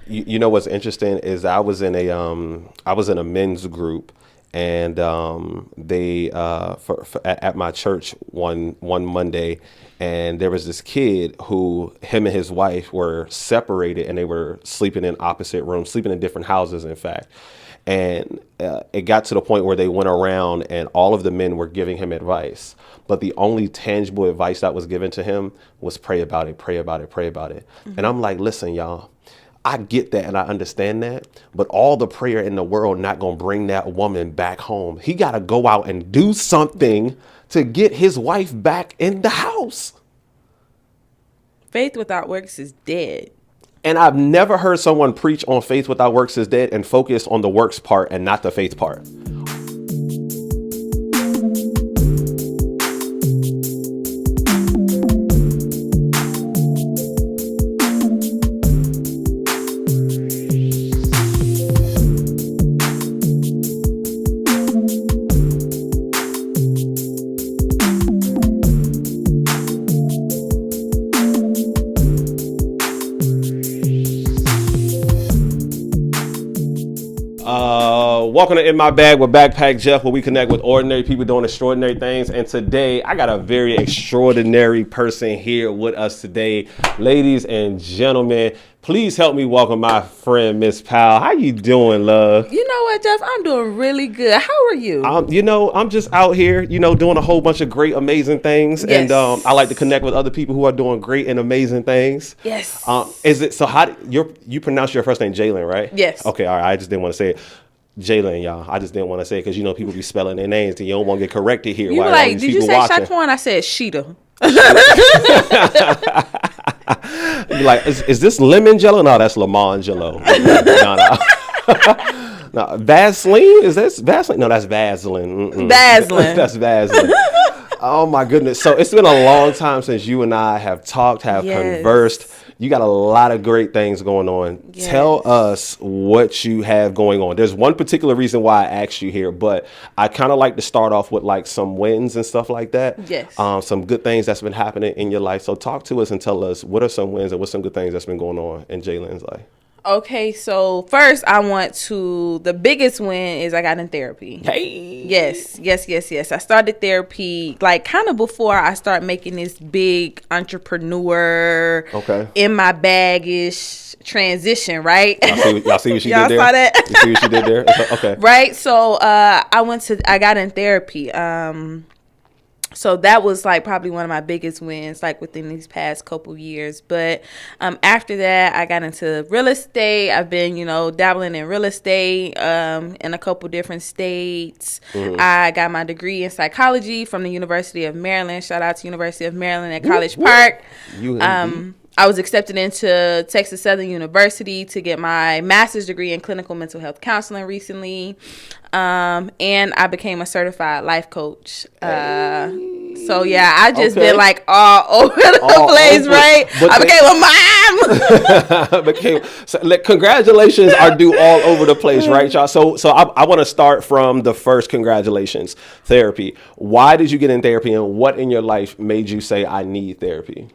You know what's interesting is I was in a men's group, and they at my church one Monday, and there was this kid who him and his wife were separated, and they were sleeping in opposite rooms, sleeping in different houses, in fact. And it got to the point where they went around and all of the men were giving him advice. But the only tangible advice that was given to him was pray about it, pray about it, pray about it. Mm-hmm. And I'm like, listen, y'all, I get that and I understand that. But all the prayer in the world not going to bring that woman back home. He got to go out and do something to get his wife back in the house. Faith without works is dead. And I've never heard someone preach on faith without works is dead and focus on the works part and not the faith part. Welcome to In My Bag with Backpack Jeff, where we connect with ordinary people doing extraordinary things. And today, I got a very extraordinary person here with us today. Ladies and gentlemen, please help me welcome my friend, Miss Powell. How you doing, love? You know what, Jeff? I'm doing really good. How are you? I'm just out here, doing a whole bunch of great, amazing things. Yes. And I like to connect with other people who are doing great and amazing things. Yes. You pronounce your first name Jailyn, right? Yes. Okay, all right. I just didn't want to say it. Jailyn, y'all. I just didn't want to say it because people be spelling their names and you don't want to get corrected here. You were like, did you say Shaquan? I said Sheeta. You're like, is this lemon jello? No, that's lemon jello. No. Vaseline? Is this Vaseline? No, that's Vaseline. Mm-mm. Vaseline. That's Vaseline. Oh my goodness. So it's been a long time since you and I have talked, conversed. You got a lot of great things going on. Yes. Tell us what you have going on. There's one particular reason why I asked you here, but I kind of like to start off with like some wins and stuff like that. Yes. Some good things that's been happening in your life. So talk to us and tell us what are some wins and what's some good things that's been going on in Jailyn's life. Okay, so first the biggest win is I got in therapy. Hey. Yes. I started therapy like kind of before I start making this big entrepreneur in my bag-ish transition, right? Y'all see what she Y'all did there? saw that? You see what she did there? Okay. Right, so I got in therapy. So that was like probably one of my biggest wins like within these past couple years. But after that, I got into real estate. I've been, dabbling in real estate in a couple different states. Mm-hmm. I got my degree in psychology from the University of Maryland. Shout out to University of Maryland at College Park. I was accepted into Texas Southern University to get my master's degree in clinical mental health counseling recently. And I became a certified life coach. So yeah, I just been like all over the place, right? I became a mom. Congratulations are due all over the place, right, y'all? So I want to start from the first congratulations, therapy. Why did you get in therapy, and what in your life made you say I need therapy?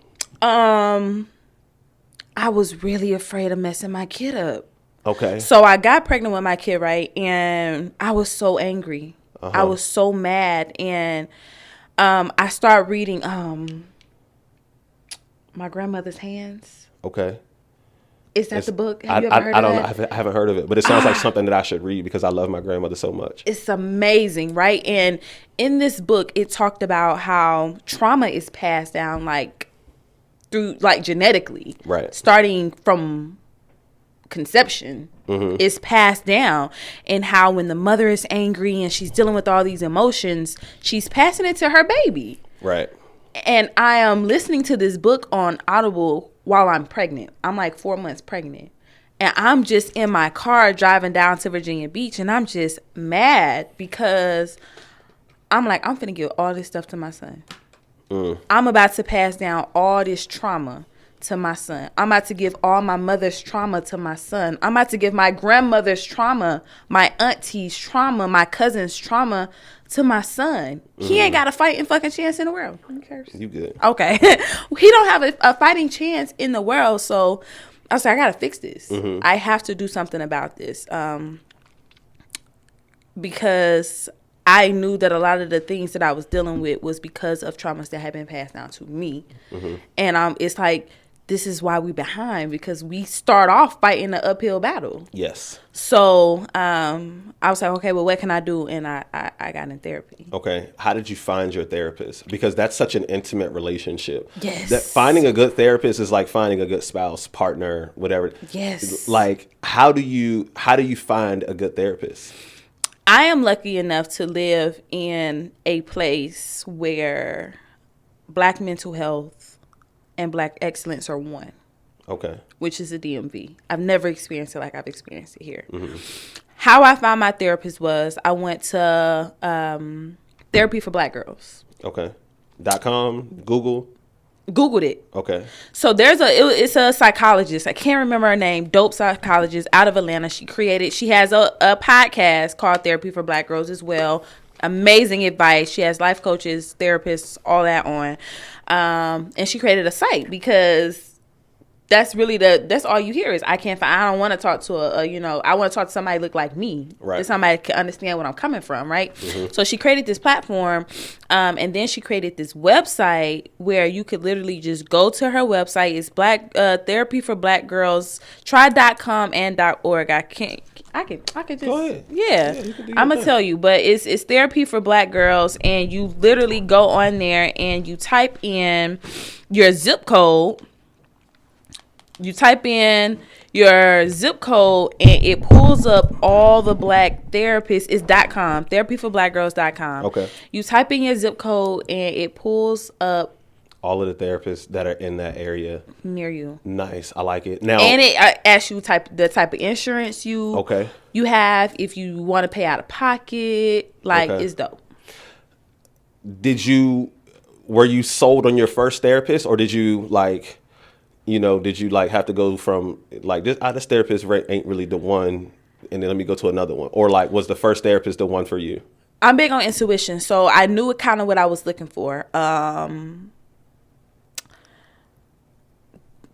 I was really afraid of messing my kid up. Okay. So I got pregnant with my kid, right? And I was so angry. Uh-huh. I was so mad. And I started reading My Grandmother's Hands. Okay. Is that the book? Have you ever heard of it? I don't know. I haven't heard of it, but it sounds like something that I should read because I love my grandmother so much. It's amazing, right? And in this book, it talked about how trauma is passed down through genetically, right? Starting from conception, is passed down, and how when the mother is angry and she's dealing with all these emotions, she's passing it to her baby, right? And I am listening to this book on Audible while I'm pregnant. I'm like 4 months pregnant, and I'm just in my car driving down to Virginia Beach, and I'm just mad because I'm like, I'm finna give all this stuff to my son. I'm about to pass down all this trauma to my son. I'm about to give all my mother's trauma to my son. I'm about to give my grandmother's trauma, my auntie's trauma, my cousin's trauma to my son. He ain't got a fighting fucking chance in the world. Who cares? You good. Okay. He don't have a fighting chance in the world. So I was like, I gotta fix this. I have to do something about this. Because I knew that a lot of the things that I was dealing with was because of traumas that had been passed down to me. And it's like, this is why we behind, because we start off fighting an uphill battle. Yes. So I was like, okay, well, what can I do? And I got in therapy. Okay. How did you find your therapist? Because that's such an intimate relationship. Yes. That finding a good therapist is like finding a good spouse, partner, whatever. Yes. Like, how do you find a good therapist? I am lucky enough to live in a place where Black mental health and Black excellence are one. Okay. Which is the DMV. I've never experienced it like I've experienced it here. How I found my therapist was I went to Therapy for Black Girls. Okay. .com, Google. Googled it. Okay. So it's a psychologist. I can't remember her name. Dope psychologist out of Atlanta. She has a podcast called Therapy for Black Girls as well. Amazing advice. She has life coaches, therapists, all that on. And she created a site because that's really that's all you hear is I don't want to talk to I want to talk to somebody look like me. Right. That somebody can understand where I'm coming from, right? So she created this platform, and then she created this website where you could literally just go to her website. It's Black Therapy for Black Girls. Try.com and .org. I can just Go ahead. Yeah, you can do I'm your gonna thing. tell you, but it's Therapy for Black Girls, and you literally go on there and you type in your zip code. You type in your zip code and it pulls up all the Black therapists. It's .com, therapyforblackgirls.com. Okay. You type in your zip code and it pulls up All of the therapists that are in that area. near you. Nice. I like it. Now, And it asks you the type of insurance you have, if you want to pay out of pocket. Like, Okay. it's dope. Were you sold on your first therapist, or did you have to go from like this therapist ain't really the one, and then let me go to another one, or like was the first therapist the one for you? I'm big on intuition, so I knew kind of what I was looking for.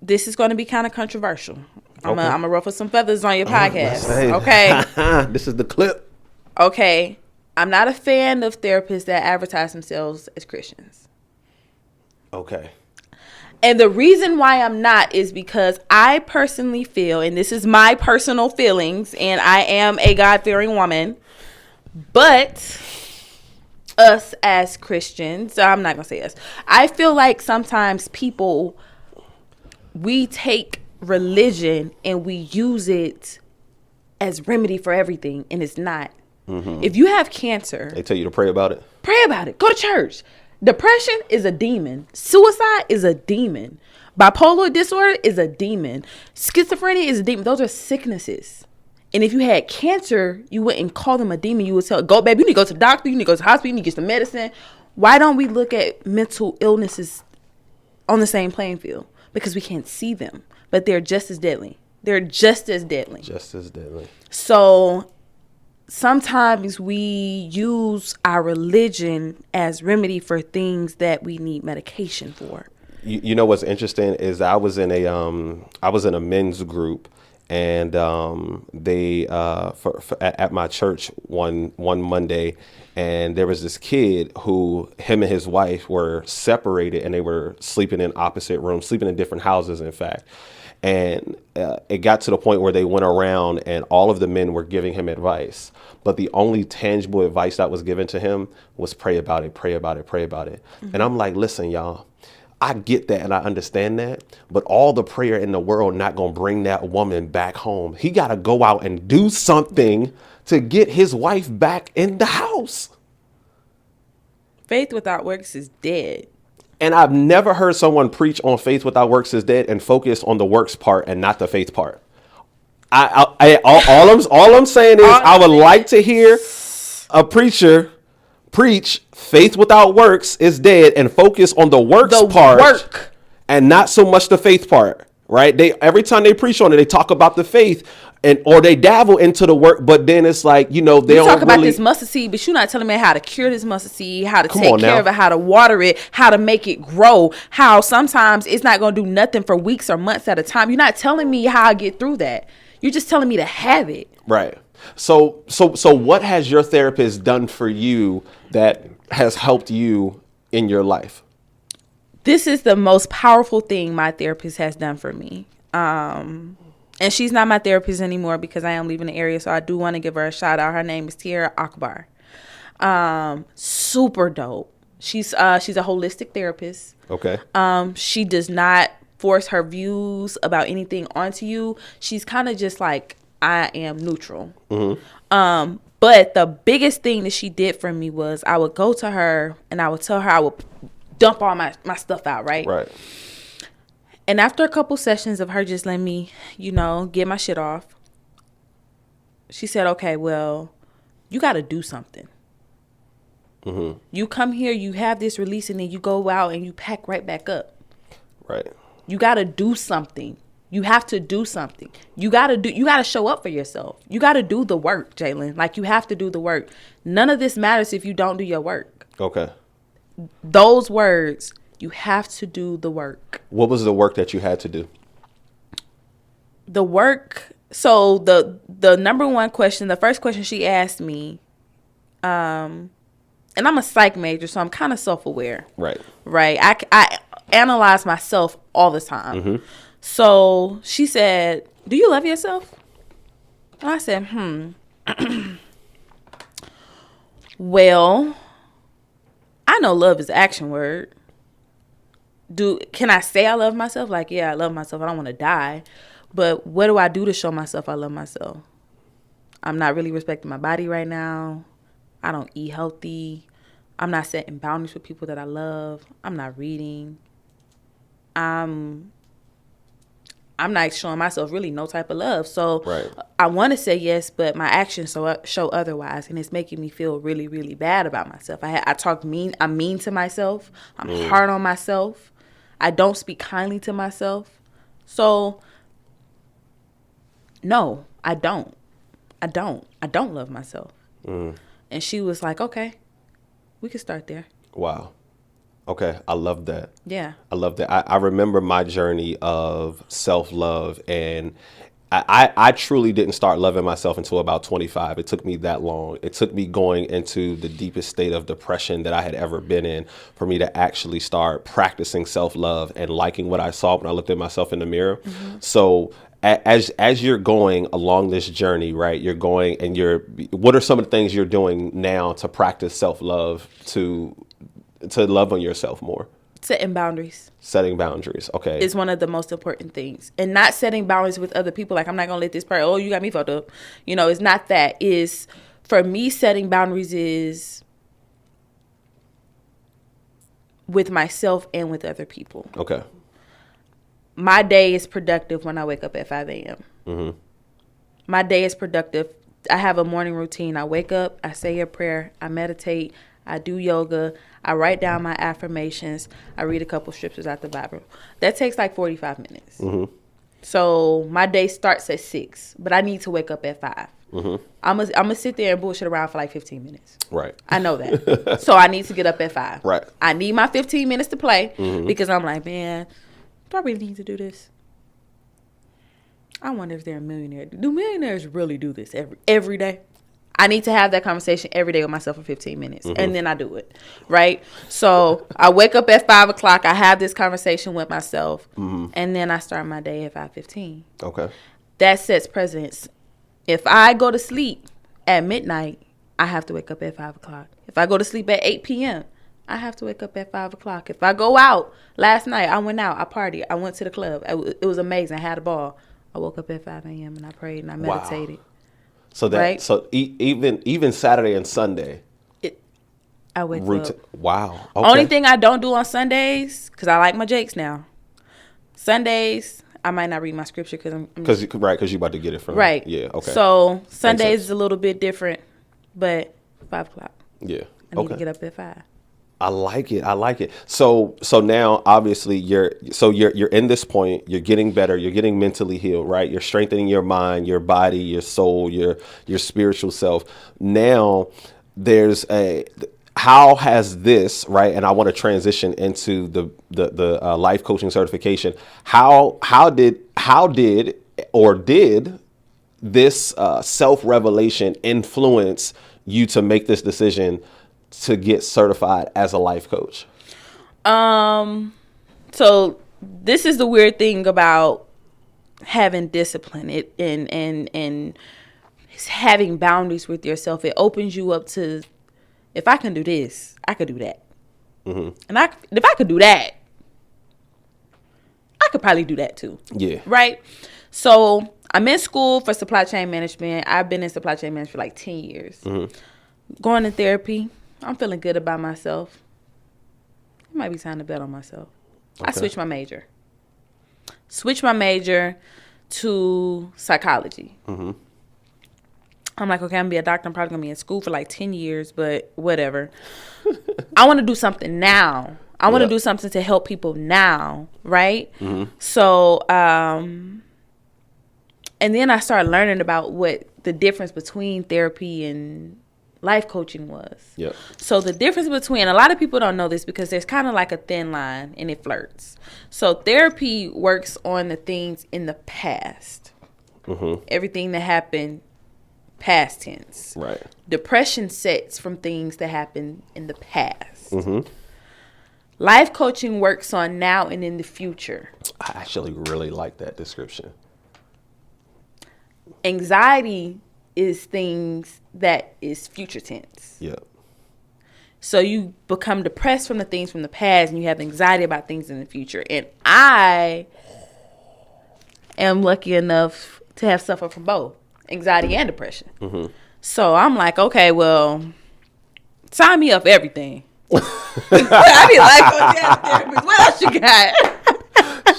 This is going to be kind of controversial. I'm gonna ruffle some feathers on your podcast. Okay. This is the clip. Okay. I'm not a fan of therapists that advertise themselves as Christians. Okay. And the reason why I'm not is because I personally feel, and this is my personal feelings, and I am a God-fearing woman, but us as Christians, I'm not going to say us, I feel like sometimes people, we take religion and we use it as remedy for everything, and it's not. If you have cancer, They tell you to pray about it. pray about it. Go to church. Depression is a demon. Suicide is a demon. Bipolar disorder is a demon. Schizophrenia is a demon. Those are sicknesses. And if you had cancer, you wouldn't call them a demon. You would tell, go, baby, you need to go to the doctor. You need to go to the hospital. You need to get some medicine. Why don't we look at mental illnesses on the same playing field? Because we can't see them. But they're just as deadly. They're just as deadly. Just as deadly. So sometimes we use our religion as remedy for things that we need medication for. You know what's interesting is I was in a men's group, and they at my church one Monday, and there was this kid who him and his wife were separated, and they were sleeping in opposite rooms, sleeping in different houses, in fact. And it got to the point where they went around and all of the men were giving him advice. But the only tangible advice that was given to him was pray about it, pray about it, pray about it. And I'm like, listen, y'all, I get that and I understand that. But all the prayer in the world not going to bring that woman back home. He got to go out and do something to get his wife back in the house. Faith without works is dead. And I've never heard someone preach on faith without works is dead and focus on the works part and not the faith part. All I'm saying is I would like to hear a preacher preach faith without works is dead and focus on the works part and not so much the faith part. Right? Every time they preach on it, they talk about the faith. And or they dabble into the work, but then it's like, they You don't talk about really. this mustard seed, but you're not telling me how to cure this mustard seed, how to Come take on care now. of it, how to water it, how to make it grow, how sometimes it's not going to do nothing for weeks or months at a time. You're not telling me how I get through that. You're just telling me to have it. Right. So what has your therapist done for you that has helped you in your life? This is the most powerful thing my therapist has done for me. And she's not my therapist anymore because I am leaving the area. So I do want to give her a shout out. Her name is Tiara Akbar. Super dope. She's a holistic therapist. Okay. She does not force her views about anything onto you. She's kind of just like, I am neutral. But the biggest thing that she did for me was I would go to her and I would tell her I would dump all my stuff out, right? Right. And after a couple sessions of her just letting me, get my shit off, she said, okay, well, you got to do something. You come here, you have this release, and then you go out and you pack right back up. Right. You got to do something. You have to do something. You got to show up for yourself. You got to do the work, Jailyn. Like, you have to do the work. None of this matters if you don't do your work. Okay. Those words, you have to do the work. What was the work that you had to do? The work. So the number one question, the first question she asked me, and I'm a psych major, so I'm kind of self-aware. Right. Right. I analyze myself all the time. So she said, do you love yourself? And I said, well, I know love is an action word. Can I say I love myself? Like, yeah, I love myself. I don't want to die. But what do I do to show myself I love myself? I'm not really respecting my body right now. I don't eat healthy. I'm not setting boundaries with people that I love. I'm not reading. I'm not showing myself really no type of love. So Right. I want to say yes, but my actions show otherwise. And it's making me feel really, really bad about myself. I talk mean. I'm mean to myself. I'm hard on myself. I don't speak kindly to myself. So no, I don't. I don't love myself. And she was like, okay, we can start there. Wow. Okay. I love that. Yeah. I love that. I remember my journey of self-love, and I truly didn't start loving myself until about 25. It took me that long. It took me going into the deepest state of depression that I had ever been in for me to actually start practicing self-love and liking what I saw when I looked at myself in the mirror. So as you're going along this journey, right, you're going and what are some of the things you're doing now to practice self-love, to love on yourself more? Setting boundaries. Setting boundaries. Okay. Is one of the most important things. And not setting boundaries with other people. Like, I'm not going to let this person, oh, you got me fucked up. It's not that. Is, for me, setting boundaries is with myself and with other people. Okay. My day is productive when I wake up at 5 a.m. My day is productive. I have a morning routine. I wake up, I say a prayer, I meditate, I do yoga, I write down my affirmations, I read a couple scriptures out the Bible. That takes like 45 minutes. So my day starts at 6, but I need to wake up at 5. I'm gonna sit there and bullshit around for like 15 minutes. Right. I know that. So I need to get up at 5. Right. I need my 15 minutes to play because I'm like, man, do I really need to do this? I wonder if they're a millionaire. Do millionaires really do this every day? I need to have that conversation every day with myself for 15 minutes. And then I do it. Right? So I wake up at 5 o'clock. I have this conversation with myself. And then I start my day at 5:15. Okay. That sets precedence. If I go to sleep at midnight, I have to wake up at 5 o'clock. If I go to sleep at 8 p.m., I have to wake up at 5 o'clock. If I go out, last night I went out, I partied, I went to the club. It was amazing. I had a ball. I woke up at 5 a.m. and I prayed and I meditated. Wow. So that right? so even Saturday and Sunday. I wake up. Wow. Okay. Only thing I don't do on Sundays, because I like my jakes now. Sundays, I might not read my scripture because because you're about to get it from right. Yeah. Okay. So Sundays is a little bit different, but 5 o'clock. Yeah. I need to get up at 5. I like it. I like it. So now obviously you're in this point, you're getting better, you're getting mentally healed, right? You're strengthening your mind, your body, your soul, your spiritual self. Now there's how has this, right? And I want to transition into the life coaching certification. How did this self-revelation influence you to make this decision to get certified as a life coach? So this is the weird thing about having discipline and having boundaries with yourself. It opens you up to, if I can do this, I could do that. And if I could do that, I could probably do that too. Yeah. Right? So I'm in school for supply chain management. I've been in supply chain management for like 10 years. Going to therapy. I'm feeling good about myself. It might be time to bet on myself. Okay. I switched my major. To psychology. I'm like, okay, I'm going to be a doctor. I'm probably going to be in school for like 10 years, but whatever. I want to do something now. I want to do something to help people now, right? So, and then I started learning about what the difference between therapy and life coaching was. So the difference between, a lot of people don't know this because there's kind of like a thin line and it flirts. So therapy works on the things in the past. Everything that happened past tense. Right. Depression sets from things that happened in the past. Life coaching works on now and in the future. I actually really like that description. Anxiety is things that is future tense. So you become depressed from the things from the past and you have anxiety about things in the future. And I am lucky enough to have suffered from both anxiety and depression. So I'm like, okay, well, sign me up for everything. I be like, what else you got?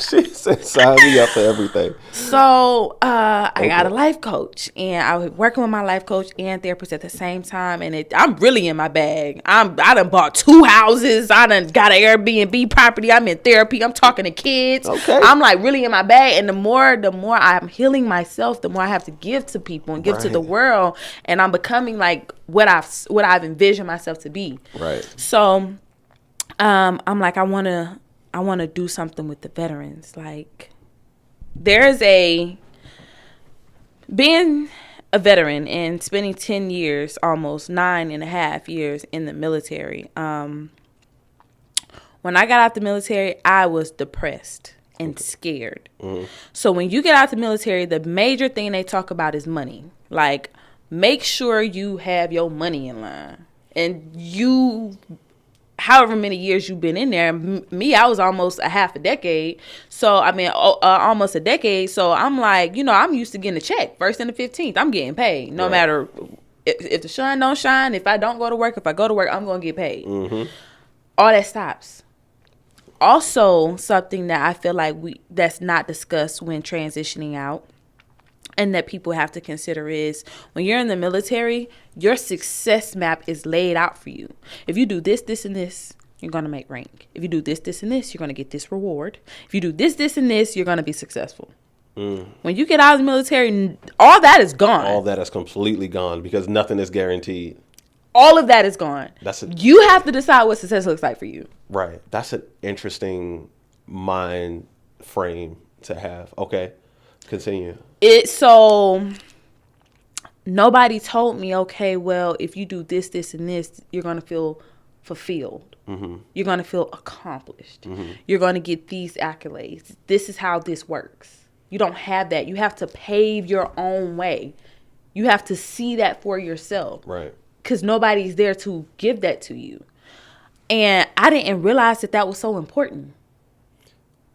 She said, sign me up for everything. So I got a life coach, and I was working with my life coach and therapist at the same time. And I'm really in my bag. I done bought 2 houses. I done got an Airbnb property. I'm in therapy. I'm talking to kids. Okay. I'm like really in my bag. And the more I'm healing myself, the more I have to give to people and give to the world. And I'm becoming like what I've envisioned myself to be. Right. So I'm like, I want to do something with the veterans. Like, being a veteran and spending 10 years, almost 9.5 years in the military. When I got out the military, I was depressed and scared. So when you get out the military, the major thing they talk about is money. Like, make sure you have your money in line. And however many years you've been in there. Me, I was almost a half a decade. So, I mean, almost a decade. So, I'm like, I'm used to getting a check. First and the 15th, I'm getting paid. No matter if the sun don't shine, if I don't go to work, if I go to work, I'm going to get paid. All that stops. Also, something that I feel like that's not discussed when transitioning out, and that people have to consider is when you're in the military, your success map is laid out for you. If you do this, this, and this, you're going to make rank. If you do this, this, and this, you're going to get this reward. If you do this, this, and this, you're going to be successful. When you get out of the military, all that is gone. All that is completely gone because nothing is guaranteed. All of that is gone. You have to decide what success looks like for you. Right. That's an interesting mind frame to have. Okay. Continue. So nobody told me, okay, well, if you do this, this, and this, you're going to feel fulfilled. You're going to feel accomplished. You're going to get these accolades. This is how this works. You don't have that. You have to pave your own way. You have to see that for yourself. Right. Because nobody's there to give that to you. And I didn't realize that was so important.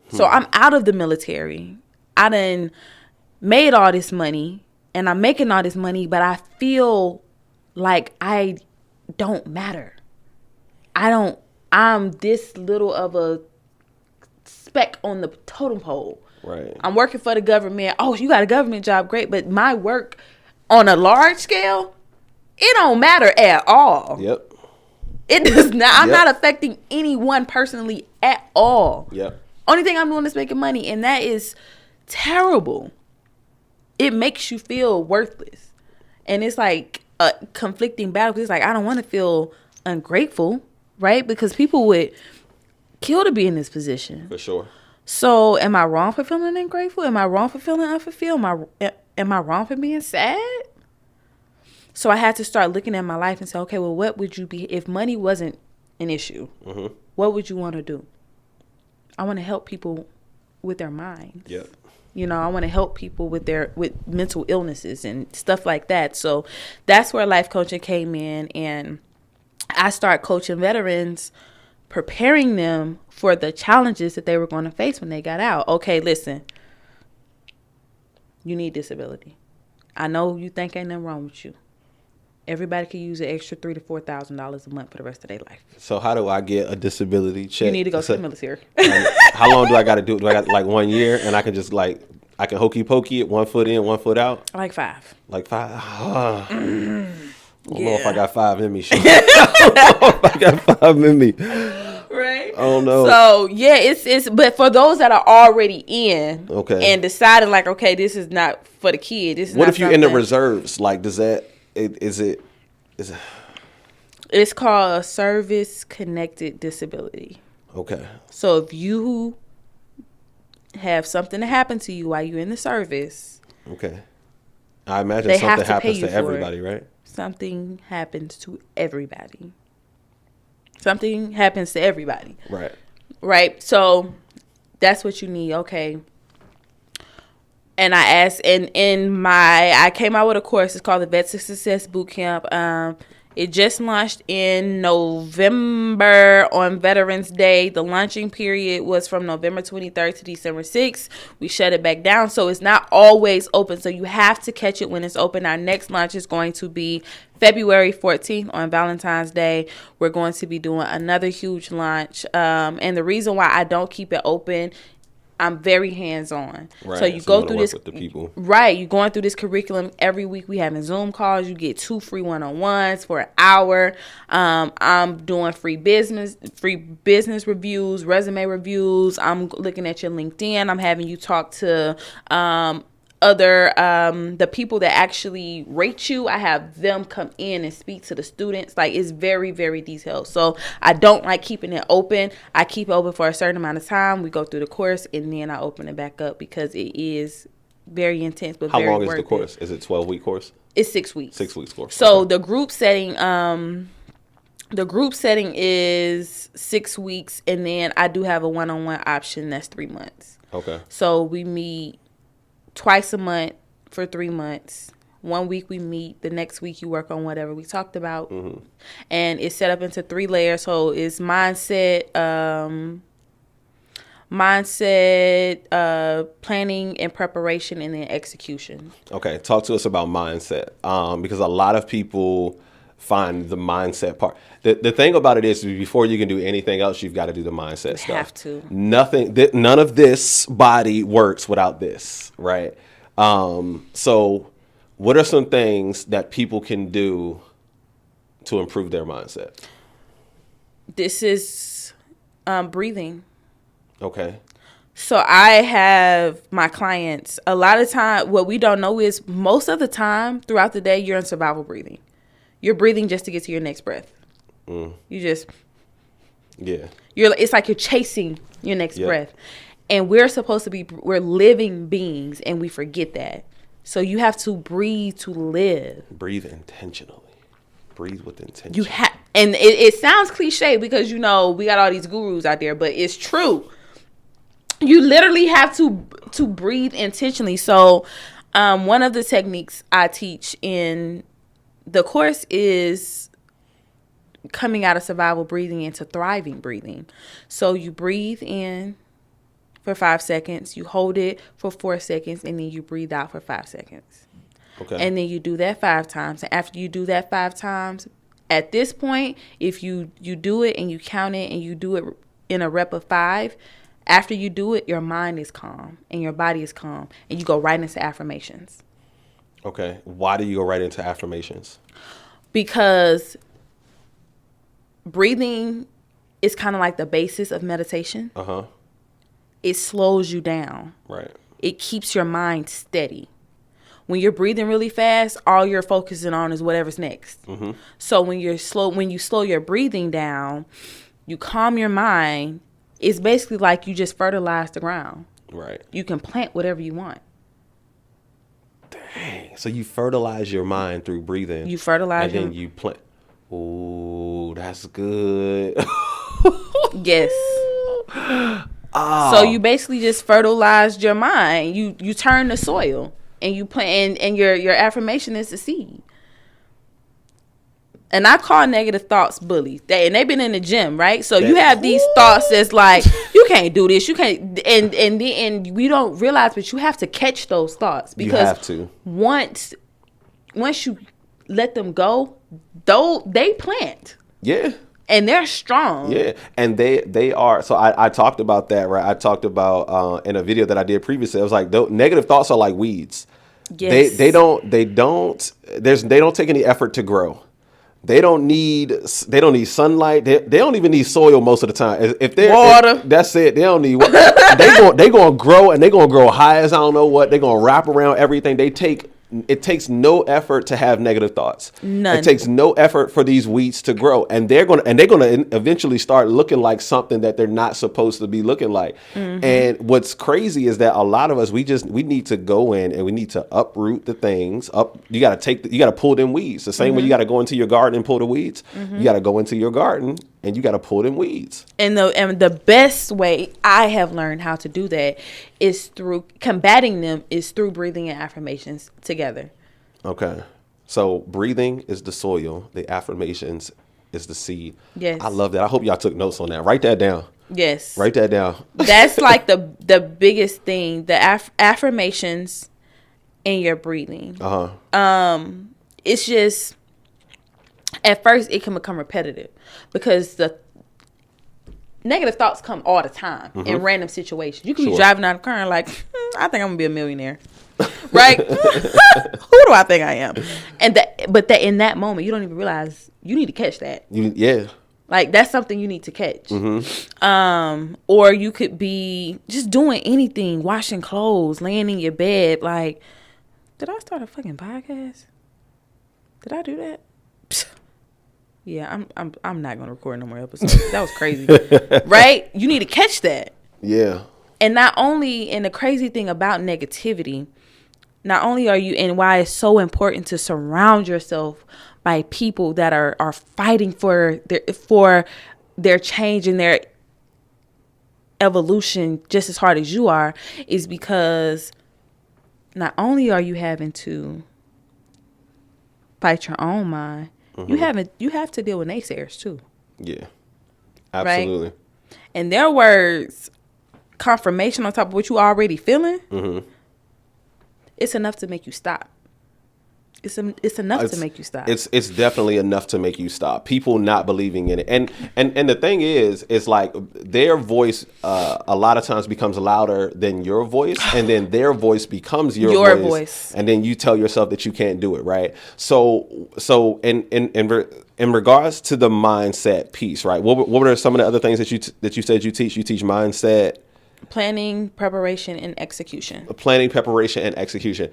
So I'm out of the military. I done made all this money and I'm making all this money, but I feel like I don't matter. I'm this little of a speck on the totem pole. Right. I'm working for the government. Oh, you got a government job. Great. But my work on a large scale, it don't matter at all. Yep. It does not. I'm Yep. not affecting anyone personally at all. Yep. Only thing I'm doing is making money, and that is terrible. It makes you feel worthless, and it's like a conflicting battle. It's like I don't want to feel ungrateful, right? Because people would kill to be in this position. For sure. So, am I wrong for feeling ungrateful? Am I wrong for feeling unfulfilled? Am I wrong for being sad? So I had to start looking at my life and say, okay, well, what would you be if money wasn't an issue? Mm-hmm. What would you want to do? I want to help people with their minds. Yep. You know, I want to help people with mental illnesses and stuff like that. So that's where life coaching came in, and I started coaching veterans, preparing them for the challenges that they were going to face when they got out. Okay, listen, you need disability. I know you think ain't nothing wrong with you. Everybody can use an extra $3,000 to $4,000 a month for the rest of their life. So how do I get a disability check? You need to go to the military. How long do I got to do it? Do I got like 1 year, and I can just I can hokey pokey it, 1 foot in, 1 foot out? Like 5. Like 5? I don't know Yeah. if I got 5 in me. I don't know if I got 5 in me. Right. I don't know. So yeah, it's but for those that are already in, Okay, and deciding like, okay, this is not for the kid. This is what not if you're in the something- reserves? Like, does that is it? It's called a service connected disability. Okay. So if you have something to happen to you while you're in the service, Okay. I imagine They have something to pay happens you to for everybody, right? something happens to everybody. Something happens to everybody. Right. Right? So that's what you need. Okay. And I asked, and I came out with a course. It's called the Vet Success Bootcamp. It just launched in November on Veterans Day. The launching period was from November 23rd to December 6th. We shut it back down, so it's not always open. So you have to catch it when it's open. Our next launch is going to be February 14th on Valentine's Day. We're going to be doing another huge launch. And the reason why I don't keep it open, I'm very hands-on. Right. So you go wanna through work this with the people. Right, you're going through this curriculum every week. We having Zoom calls. You get 2 free one-on-ones for an hour. I'm doing free business reviews, resume reviews. I'm looking at your LinkedIn. I'm having you talk to the people that actually rate you. I have them come in and speak to the students. Like, it's very, very detailed. So I don't like keeping it open. I keep it open for a certain amount of time. We go through the course, and then I open it back up because it is very intense, but How very long is worth the course? it. Is it 12-week course? It's 6 weeks. 6 weeks course. So Okay. the group setting is 6 weeks, and then I do have a one-on-one option that's 3 months. Okay. So we meet twice a month for 3 months. 1 week we meet, the next week you work on whatever we talked about. Mm-hmm. And it's set up into 3 layers. So it's mindset, planning and preparation, and then execution. Okay. Talk to us about mindset, because a lot of people find the mindset part. The thing about it is, before you can do anything else, you've got to do the mindset stuff. Have to. None of this body works without this, right? So what are some things that people can do to improve their mindset? This is breathing. Okay. So I have my clients, a lot of time, what we don't know is most of the time throughout the day, you're in survival breathing. You're breathing just to get to your next breath. You just, Yeah. it's like you're chasing your next breath. And we're living beings, and we forget that. So you have to breathe to live. Breathe intentionally. Breathe with intention. You have, and it sounds cliche because, we got all these gurus out there, but it's true. You literally have to breathe intentionally. So one of the techniques I teach in the course is coming out of survival breathing into thriving breathing. So you breathe in for 5 seconds, you hold it for 4 seconds, and then you breathe out for 5 seconds. Okay. And then you do that 5 times. And after you do that 5 times, at this point, if you do it and you count it and you do it in a rep of 5, after you do it, your mind is calm and your body is calm, and you go right into affirmations. Okay. Why do you go right into affirmations? Because breathing is kind of like the basis of meditation. It slows you down. Right. It keeps your mind steady. When you're breathing really fast, all you're focusing on is whatever's next. So when you slow your breathing down, you calm your mind. It's basically like you just fertilize the ground. Right. You can plant whatever you want. Dang. So you fertilize your mind through breathing. You fertilize and then you plant. Ooh, that's good. Yes. So you basically just fertilized your mind. You turn the soil and you plant, and your affirmation is the seed. And I call negative thoughts bullies. They've been in the gym, right? So you have these thoughts that's like, you can't do this, you can't, and we don't realize, but you have to catch those thoughts, because you have to. Once you let them go, though, they plant. Yeah. And they're strong. Yeah, and they are. So I talked about that, right? I talked about in a video that I did previously. I was like, negative thoughts are like weeds. Yes. They don't take any effort to grow. They don't need sunlight. They don't even need soil most of the time. If they're water, that's it. They don't need water. they gonna grow, and they gonna grow high as I don't know what. They gonna wrap around everything. It takes no effort to have negative thoughts. None. It takes no effort for these weeds to grow, and they're gonna eventually start looking like something that they're not supposed to be looking like. And what's crazy is that a lot of us, we need to go in and we need to uproot the things up. You got to pull them weeds the same way you got to go into your garden and pull the weeds. You got to go into your garden and you got to pull them weeds. And the best way I have learned how to do that is through combating them, is through breathing and affirmations together. Okay. So breathing is the soil. The affirmations is the seed. Yes. I love that. I hope y'all took notes on that. Write that down. Yes. Write that down. That's like the biggest thing, the affirmations and your breathing. It's just, at first it can become repetitive because the negative thoughts come all the time in random situations. You can be driving down the car and like, I think I'm gonna be a millionaire, right? Who do I think I am? But in that moment, you don't even realize you need to catch that. Like, that's something you need to catch. Or you could be just doing anything, washing clothes, laying in your bed. Like, did I start a fucking podcast? Did I do that? Psst. Yeah, I'm not gonna record no more episodes. That was crazy, right? You need to catch that. Yeah. And the crazy thing about negativity, not only are you, and why it's so important to surround yourself by people that are fighting for their change and their evolution just as hard as you are, is because not only are you having to fight your own mind, you have to deal with naysayers too. Yeah, absolutely. Right? And their words, confirmation on top of what you already feeling, it's enough to make you stop. It's enough to make you stop. It's definitely enough to make you stop. People not believing in it, and the thing is, it's like their voice a lot of times becomes louder than your voice, and then their voice becomes your voice, and then you tell yourself that you can't do it, right? So in regards to the mindset piece, right? What are some of the other things that you said you teach? You teach mindset. Planning, preparation, and execution. Planning, preparation, and execution.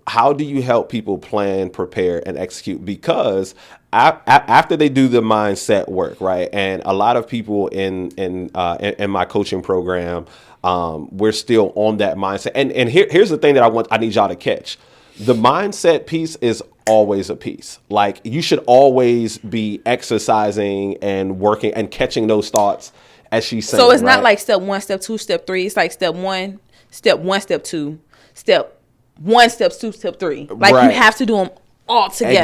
How do you help people plan, prepare, and execute? Because after they do the mindset work, right? And a lot of people in my coaching program, we're still on that mindset. And here's the thing that I need y'all to catch. The mindset piece is always a piece. Like, you should always be exercising and working and catching those thoughts. As she's saying, so it's not like step 1, step 2, step 3. It's like step 1, step 1, step 2, step 1, step 2, step 3. Like, you have to do them all together.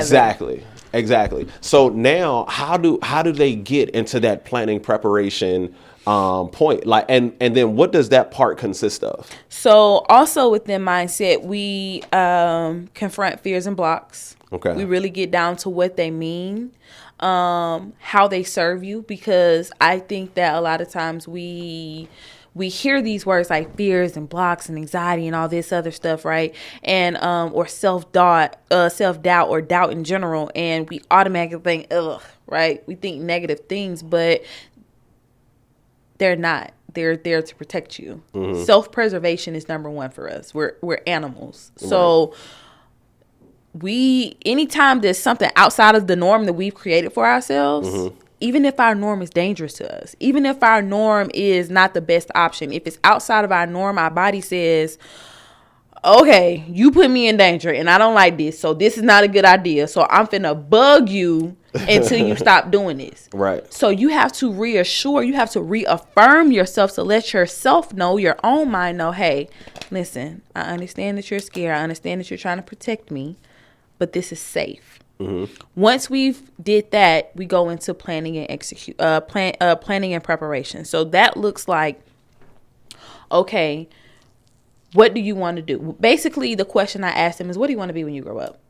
Exactly. So now, how do they get into that planning, preparation point? Like, and then what does that part consist of? So also within mindset, we confront fears and blocks. Okay. We really get down to what they mean. How they serve you, because I think that a lot of times we we hear these words like fears and blocks and anxiety and all this other stuff, right? And or self-doubt or doubt in general, and we automatically think, ugh, right? We think negative things, but they're not. They're there to protect you. Mm-hmm. Self-preservation is number one for us. We're animals. So anytime there's something outside of the norm that we've created for ourselves, mm-hmm. even if our norm is dangerous to us, even if our norm is not the best option, if it's outside of our norm, our body says, okay, you put me in danger and I don't like this, so this is not a good idea. So I'm finna bug you until you stop doing this. Right. So you have to reaffirm yourself to let yourself know, your own mind know, hey, listen, I understand that you're scared. I understand that you're trying to protect me, but this is safe. Mm-hmm. Once we've did that, we go into planning and planning and preparation. So that looks like, okay, what do you want to do? Basically, the question I asked them is, what do you want to be when you grow up?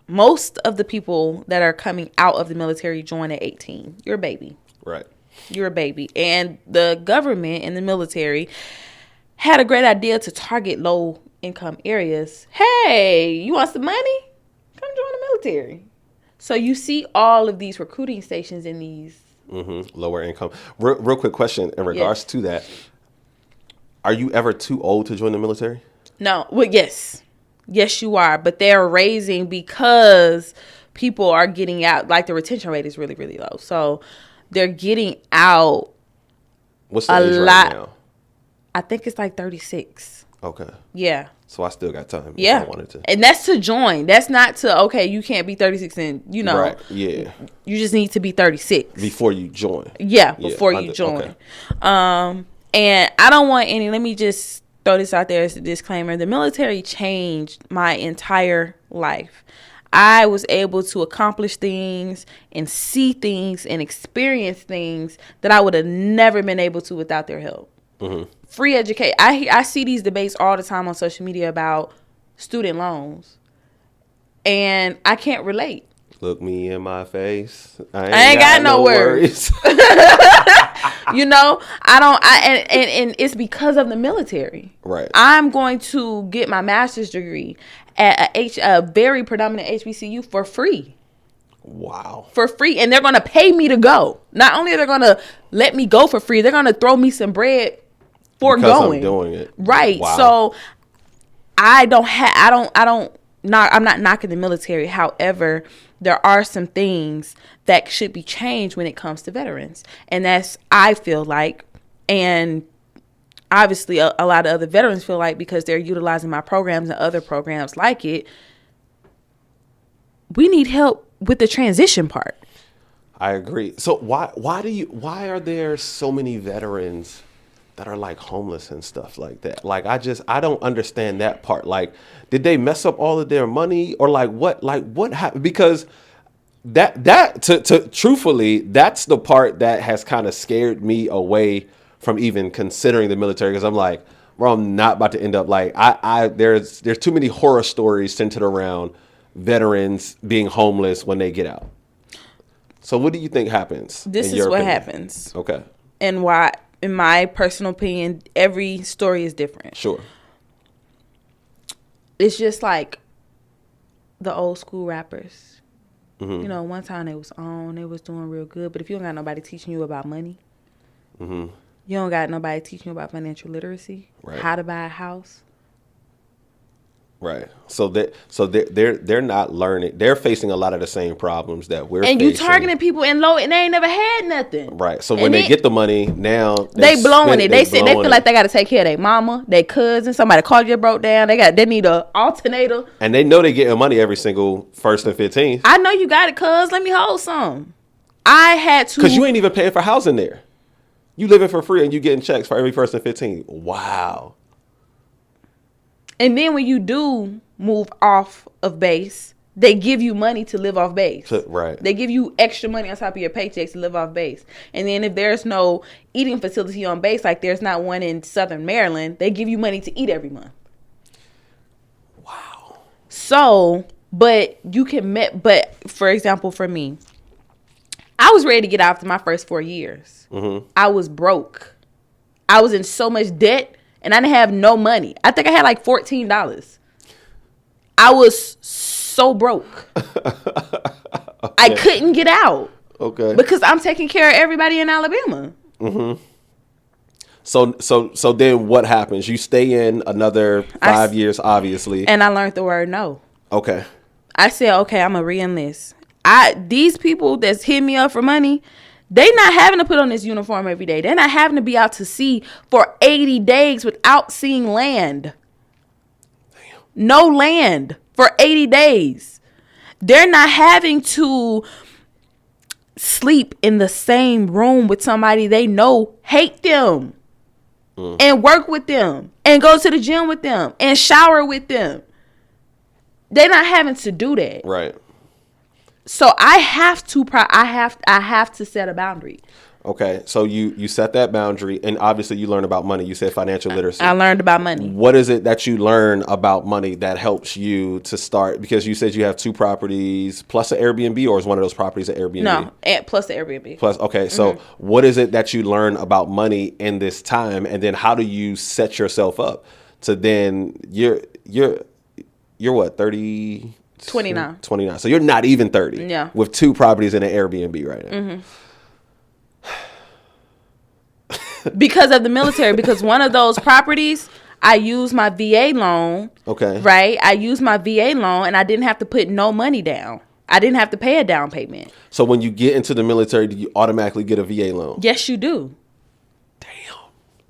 Most of the people that are coming out of the military join at 18. You're a baby. Right. You're a baby. And the government and the military had a great idea to target low income areas. Hey, you want some money? Come join the military. So you see all of these recruiting stations in these. Mm-hmm. Lower income. Real quick question in regards to that. Are you ever too old to join the military? No. Well, yes. Yes, you are. But they're raising because people are getting out. Like the retention rate is really, really low. So they're getting out. What's the age right now? I think it's like 36. Okay. Yeah. So I still got time. Yeah. If I wanted to. And that's to join. That's not to, okay, you can't be 36 and, Right. Yeah. You just need to be 36. Before you join. Yeah. Before you join. Okay. And I don't want let me just throw this out there as a disclaimer. The military changed my entire life. I was able to accomplish things and see things and experience things that I would have never been able to without their help. Mm-hmm. Free education. I see these debates all the time on social media about student loans. And I can't relate. Look me in my face. I ain't got no worries. And it's because of the military. Right. I'm going to get my master's degree at a very predominant HBCU for free. Wow. For free. And they're going to pay me to go. Not only are they going to let me go for free, they're going to throw me some bread for because going. I'm doing it. Right. Wow. So I'm not knocking the military. However, there are some things that should be changed when it comes to veterans. And that's, I feel like, and obviously a lot of other veterans feel like, because they're utilizing my programs and other programs like it, we need help with the transition part. I agree. So why are there so many veterans that are like homeless and stuff like that? Like, I don't understand that part. Like, did they mess up all of their money or what happened? Because truthfully, that's the part that has kind of scared me away from even considering the military. Cause I'm like, bro, I'm not about to end up like, there's too many horror stories centered around veterans being homeless when they get out. So what do you think happens? This is what happens. Okay. And why, in my personal opinion, every story is different. Sure. It's just like the old school rappers. Mm-hmm. One time they was doing real good. But if you don't got nobody teaching you about money, mm-hmm. you don't got nobody teaching you about financial literacy, right. How to buy a house. Right. So they're not learning. They're facing a lot of the same problems that we're facing. And you targeting people in low, and they ain't never had nothing. Right. So when they get the money, now they blowing it. They feel like they got to take care of their mama, their cousin. Somebody called you broke down. They need a alternator. And they know they getting money every single 1st and 15th. I know you got it, cuz. Let me hold some. I had to. Because you ain't even paying for housing there. You living for free and you getting checks for every 1st and 15th. Wow. And then when you do move off of base, they give you money to live off base. Right. They give you extra money on top of your paychecks to live off base. And then if there's no eating facility on base, like there's not one in Southern Maryland, they give you money to eat every month. Wow. So, but for example, for me, I was ready to get out after my first 4 years. Mm-hmm. I was broke. I was in so much debt and I didn't have no money. I think I had like $14. I was so broke. Okay. I couldn't get out. Okay. Because I'm taking care of everybody in Alabama. Mm-hmm. So then what happens? You stay in another 5 years, obviously. And I learned the word no. Okay. I said, okay, I'm going to re-enlist. These people that's hitting me up for money, they not having to put on this uniform every day. They're not having to be out to sea for 80 days without seeing land. Damn. No land for 80 days. They're not having to sleep in the same room with somebody they know hate them and work with them and go to the gym with them and shower with them. They're not having to do that. Right. So I have to set a boundary. Okay, so you set that boundary, and obviously you learn about money. You said financial literacy. I learned about money. What is it that you learn about money that helps you to start? Because you said you have 2 properties plus an Airbnb, or is one of those properties an Airbnb? No, plus the Airbnb. Plus, okay, so what is it that you learn about money in this time, and then how do you set yourself up to then you're what, 30? 29. 29. So you're not even 30. Yeah. With 2 properties in an Airbnb right now. Because of the military, because one of those properties, I used my VA loan. Okay. Right? I used my VA loan and I didn't have to put no money down. I didn't have to pay a down payment. So when you get into the military, do you automatically get a VA loan? Yes, you do. Damn.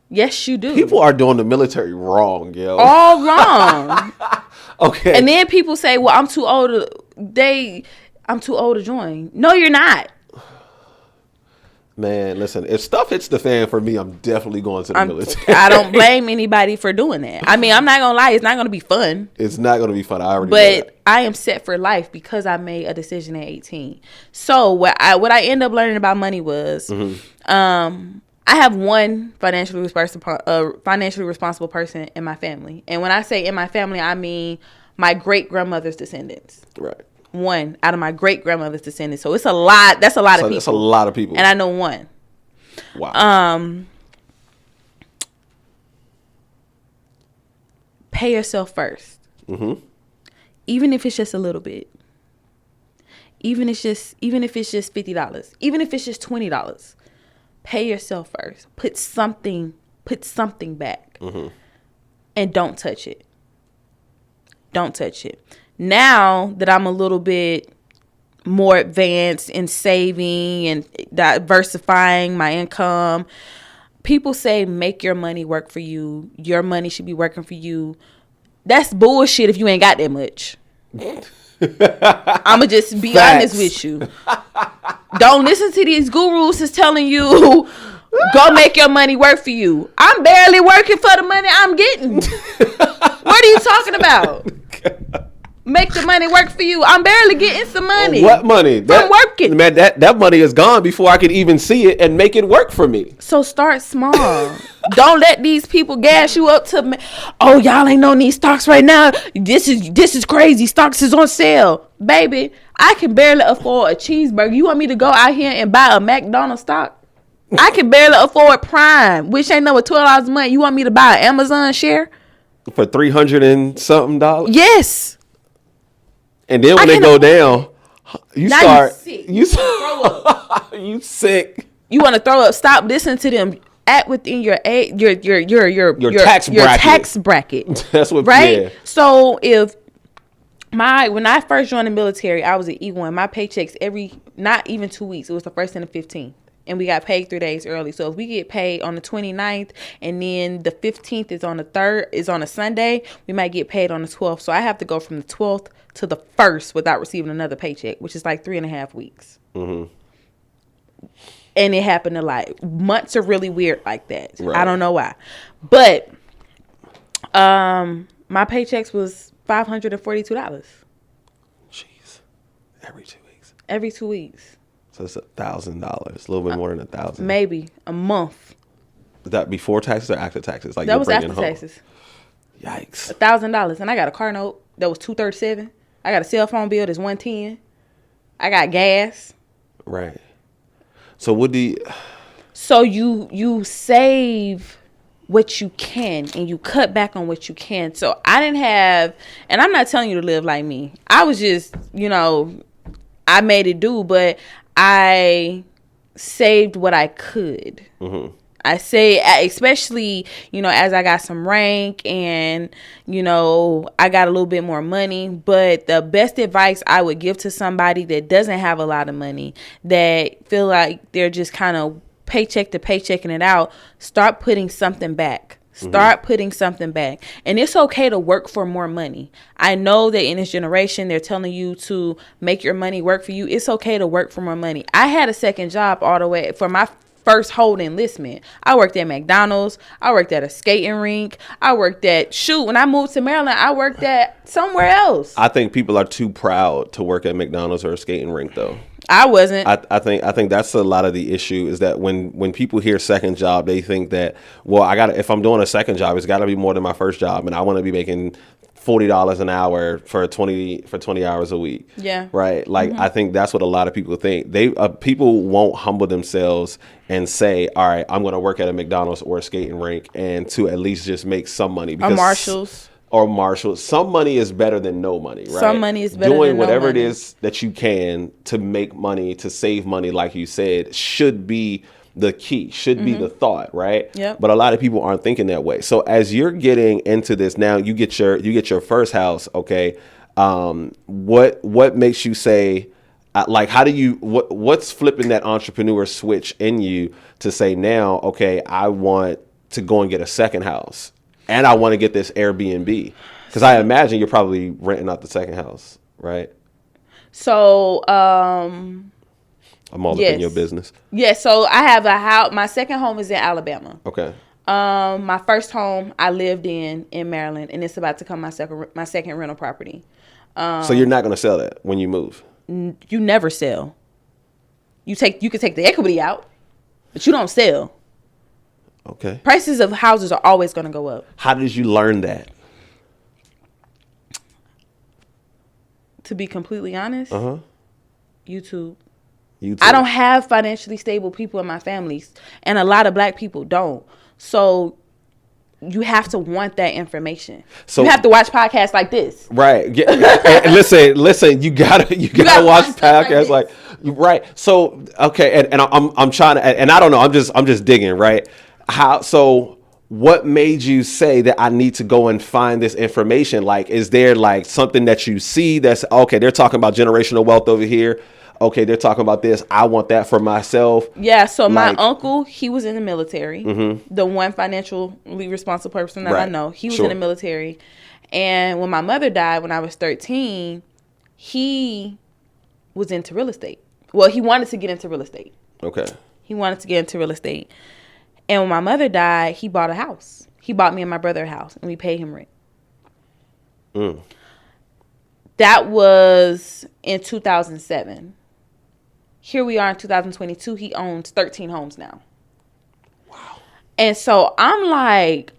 Yes, you do. People are doing the military wrong, yo. All wrong. Okay. And then people say, well, I'm too old to join. No, you're not. Man, listen, if stuff hits the fan for me, I'm definitely going to the military. I don't blame anybody for doing that. I mean, I'm not going to lie. It's not going to be fun. It's not going to be fun. I already know But that. I am set for life because I made a decision at 18. So what I ended up learning about money was, I have one financially responsible person in my family. And when I say in my family, I mean my great-grandmother's descendants. Right. One out of my great-grandmother's descendants. So it's a lot. That's a lot of people. That's a lot of people. And I know one. Wow. Pay yourself first. Even if it's just a little bit. Even if it's just $50. Even if it's just $20. Pay yourself first. Put something back. And don't touch it. Don't touch it. Now that I'm a little bit more advanced in saving and diversifying my income, people say make your money work for you. Your money should be working for you. That's bullshit if you ain't got that much. I'ma just be honest with you. Don't listen to these gurus that's telling you go make your money work for you. I'm barely working for the money I'm getting. What are you talking about? Make the money work for you. I'm barely getting some money. What money? I'm working. Man, that money is gone before I could even see it and make it work for me. So start small. Don't let these people gas you up to, oh, y'all ain't on these stocks right now. This is crazy. Stocks is on sale. Baby, I can barely afford a cheeseburger. You want me to go out here and buy a McDonald's stock? I can barely afford Prime, which ain't over $12 a month. You want me to buy an Amazon share? For $300 and something dollars? Yes. And then when they go down, you now start. You throw up. You sick. You want to throw up? Stop listening to them. At within your tax bracket. That's what. Right. Yeah. So when I first joined the military, I was at E1. My paychecks not even 2 weeks. It was the first and the 15th. And we got paid 3 days early. So if we get paid on the 29th and then the 15th is on the 3rd, is on a Sunday, we might get paid on the 12th. So I have to go from the 12th to the 1st without receiving another paycheck, which is like 3.5 weeks. And it happened a lot. Months are really weird like that. Right. I don't know why. But my paychecks was $542. Jeez. Every 2 weeks. Every 2 weeks. So it's $1,000, a little bit more than 1,000. Maybe a month. Was that before taxes or after taxes? Like that was after taxes. Yikes. $1,000, and I got a car note that was $237. I got a cell phone bill that's $110. I got gas. Right. So what do you? So you save what you can and you cut back on what you can. So I didn't have, and I'm not telling you to live like me. I was just, I made it do, but I saved what I could. Mm-hmm. I say, especially, as I got some rank and, I got a little bit more money. But the best advice I would give to somebody that doesn't have a lot of money, that feel like they're just kind of paycheck to paychecking it out, start putting something back. Start putting something back. And it's okay to work for more money. I know that in this generation, they're telling you to make your money work for you. It's okay to work for more money. I had a second job all the way for my first whole enlistment. I worked at McDonald's. I worked at a skating rink. I worked at, when I moved to Maryland, I worked at somewhere else. I think people are too proud to work at McDonald's or a skating rink, though. I wasn't. I think that's a lot of the issue, is that when people hear second job, they think that, well, if I'm doing a second job, it's got to be more than my first job, and I want to be making $40 an hour for 20 hours a week. Yeah. Right. Like, I think that's what a lot of people think. People won't humble themselves and say, all right, I'm going to work at a McDonald's or a skating rink and to at least just make some money. Or Marshalls. Some money is better than no money, right? Some money is better than no money. Doing whatever it is that you can to make money, to save money, like you said, should be the key, should be the thought, right? Yep. But a lot of people aren't thinking that way. So as you're getting into this now, you get your first house, okay? What makes you say, like, how do you, what's flipping that entrepreneur switch in you to say now, okay, I want to go and get a second house and I want to get this Airbnb? Because I imagine you're probably renting out the second house, right? So, I'm all up in your business. Yeah, so I have a house. My second home is in Alabama. Okay. My first home I lived in Maryland, and it's about to come my second rental property. So you're not going to sell that when you move? You never sell. You can take the equity out, but you don't sell. Okay. Prices of houses are always going to go up. How did you learn that? To be completely honest, YouTube. I don't have financially stable people in my family, and a lot of Black people don't. So you have to want that information. So you have to watch podcasts like this, right? Yeah. And listen. You gotta watch podcasts like right. So okay, and I'm trying to, and I don't know. I'm just digging, right? What made you say that I need to go and find this information? Like, is there like something that you see that's okay? They're talking about generational wealth over here. Okay, they're talking about this. I want that for myself. Yeah, so my uncle, he was in the military. Mm-hmm. The one financially responsible person that I know. He was in the military. And when my mother died when I was 13, he was into real estate. Well, he wanted to get into real estate. Okay. He wanted to get into real estate. And when my mother died, he bought a house. He bought me and my brother a house, and we paid him rent. Mm. That was in 2007. Here we are in 2022. He owns 13 homes now. Wow. And so I'm like,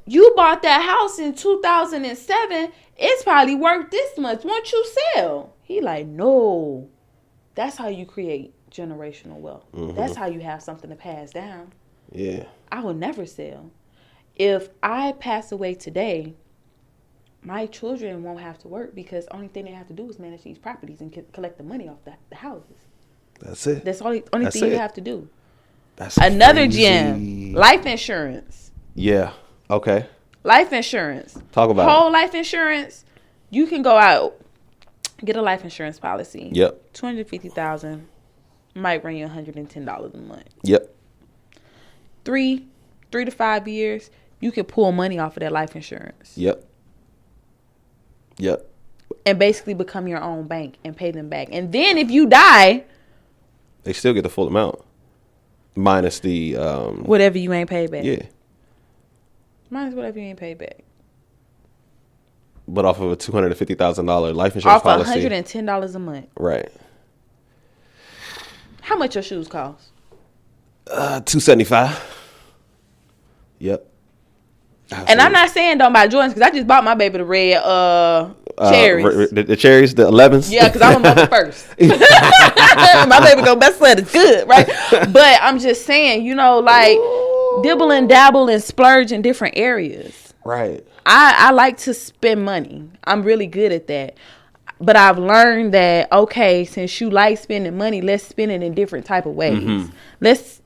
you bought that house in 2007. It's probably worth this much. Won't you sell? He like, no. That's how you create generational wealth. Mm-hmm. That's how you have something to pass down. Yeah. I will never sell. If I pass away today, my children won't have to work because the only thing they have to do is manage these properties and collect the money off the houses. That's it. That's the only thing you have to do. That's another crazy. Gem. Life insurance. Yeah. Okay. Life insurance. Talk about whole life insurance. You can go out, get a life insurance policy. Yep. $250,000 might run you $110 a month. Yep. 3 to 5 years, you can pull money off of that life insurance. Yep. And basically become your own bank and pay them back. And then if you die, they still get the full amount. Minus the whatever you ain't paid back. Yeah. Minus whatever you ain't paid back. But off of a $250,000 life insurance policy. Off $110 a month. Right. How much your shoes cost? $275. Yep. Absolutely. And I'm not saying don't buy Jordans because I just bought my baby the red cherries. The cherries, the 11s? Yeah, because I'm a mother first. My baby go best letters. Good, right? But I'm just saying, like, dibble and dabble and splurge in different areas. Right. I like to spend money. I'm really good at that. But I've learned that, okay, since you like spending money, let's spend it in different type of ways. Mm-hmm.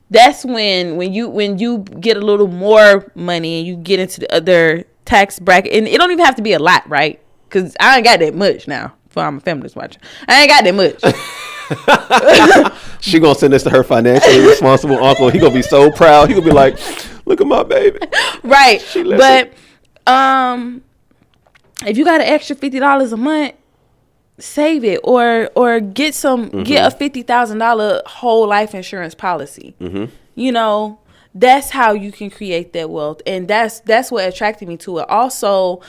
That's when you get a little more money and you get into the other tax bracket, and it don't even have to be a lot, right? Because I ain't got that much now. For I'm a feminist watcher, I ain't got that much. She gonna send this to her financially responsible uncle. He gonna be so proud. He gonna be like, "Look at my baby." Right, but if you got an extra $50 a month, save it or get get a $50,000 whole life insurance policy. Mm-hmm. You know, that's how you can create that wealth, and that's what attracted me to it. Also,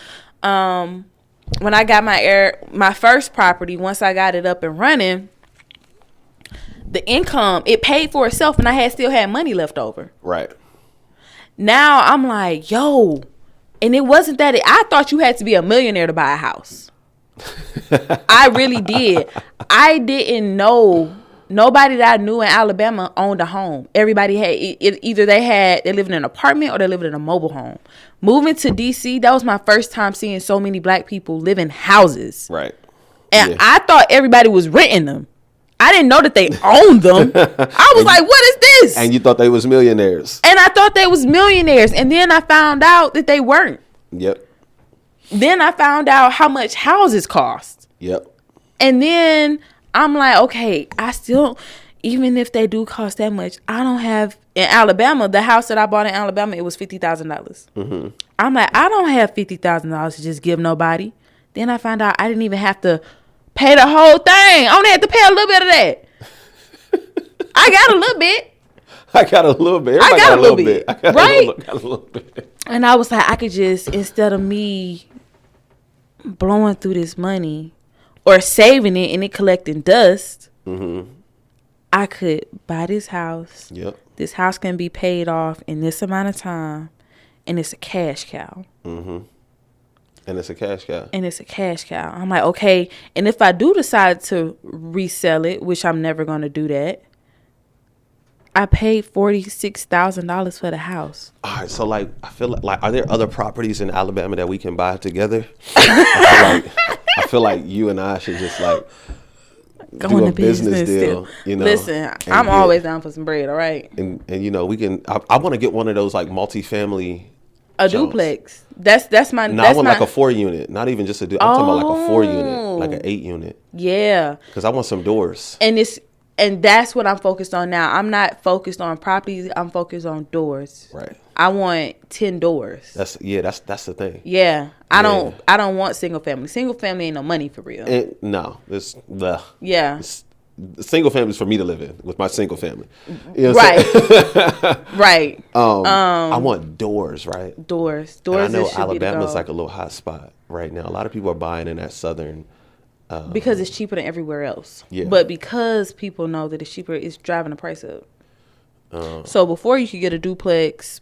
when I got my first property, once I got it up and running, the income, it paid for itself, and I still had money left over. Right. Now I'm like, yo, and it wasn't that I thought you had to be a millionaire to buy a house. I really did. I didn't know. Nobody that I knew in Alabama owned a home. Everybody had either they lived in an apartment or they lived in a mobile home. Moving to DC, that was my first time seeing so many black people live in houses. Right. And I thought everybody was renting them. I didn't know that they owned them. I was like, what is this? And you thought they was millionaires. And I thought they was millionaires. And then I found out that they weren't. Yep. Then I found out how much houses cost. Yep. And then I'm like, okay, I still, even if they do cost that much, I don't have, in Alabama, the house that I bought in Alabama, it was $50,000. Mm-hmm. I'm like, I don't have $50,000 to just give nobody. Then I found out I didn't even have to pay the whole thing. I only had to pay a little bit of that. I got a little bit. I got a little bit. I got a little bit. Right? Got a little bit. And I was like, I could just, instead of me blowing through this money or saving it and it collecting dust, mm-hmm. I could buy this house. Yep. This house can be paid off in this amount of time, and it's a cash cow. Mm-hmm. And it's a cash cow. And it's a cash cow. I'm like, okay, and if I do decide to resell it, which I'm never going to do that, I paid $46,000 for the house. All right, so like I feel like are there other properties in Alabama that we can buy together? I feel like you and I should just like do a business deal. You know, listen, I'm always down for some bread. All right, and you know we can. I want to get one of those like multifamily. A duplex. That's my. No, I want like a 4-unit, not even just a. I'm talking about like a 4-unit, like an 8-unit. Yeah. Because I want some doors. And that's what I'm focused on now. I'm not focused on properties. I'm focused on doors. Right. I want 10 doors. That's the thing. Yeah. I don't want single family. Single family ain't no money for real. No. Yeah. Single family is for me to live in with my single family. You know right. Right. I want doors, right? Doors. And I know Alabama's like a little hot spot right now. A lot of people are buying in that southern. Because it's cheaper than everywhere else. Yeah. But because people know that it's cheaper, it's driving the price up. So before you could get a duplex,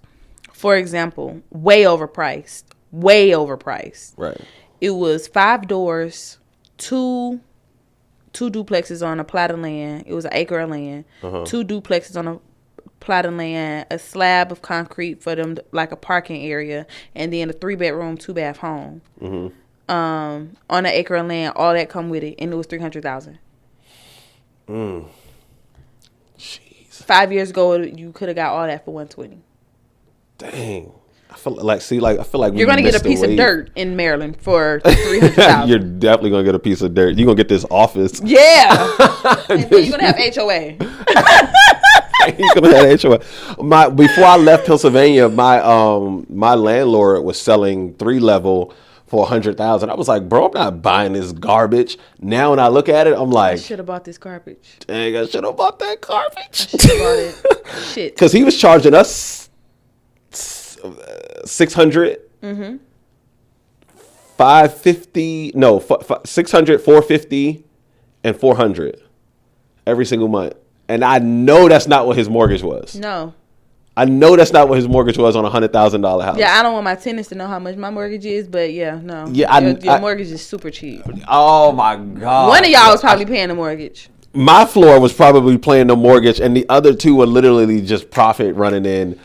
for example, way overpriced. Right. It was 5 doors, two duplexes on a plot of land. It was an acre of land. 2 duplexes on a plot of land, a slab of concrete for them, like a parking area, and then a 3-bedroom, 2-bath home. Mm-hmm. On an acre of land, all that come with it, and it was $300,000. Jeez. 5 years ago, you could have got all that for $120,000. Dang. I feel like you're gonna get a piece of dirt in Maryland for $300,000. You're definitely gonna get a piece of dirt. You're gonna get this office. Yeah. And then you're gonna have HOA. You're gonna have HOA. Before I left Pennsylvania, my landlord was selling 3-level for $100,000. I was like, bro, I'm not buying this garbage. Now when I look at it, I'm like, I should have bought this garbage. Dang, I should have bought that garbage. I should have bought it. Shit. Because he was charging us $600, mm-hmm. $550, no, $600, $450, and $400 every single month. And I know that's not what his mortgage was. No. I know that's not what his mortgage was on a $100,000 house. Yeah, I don't want my tenants to know how much my mortgage is, but yeah, no. Yeah, your mortgage is super cheap. Oh my God. One of y'all was probably paying the mortgage. My floor was probably paying the mortgage, and the other 2 were literally just profit running in.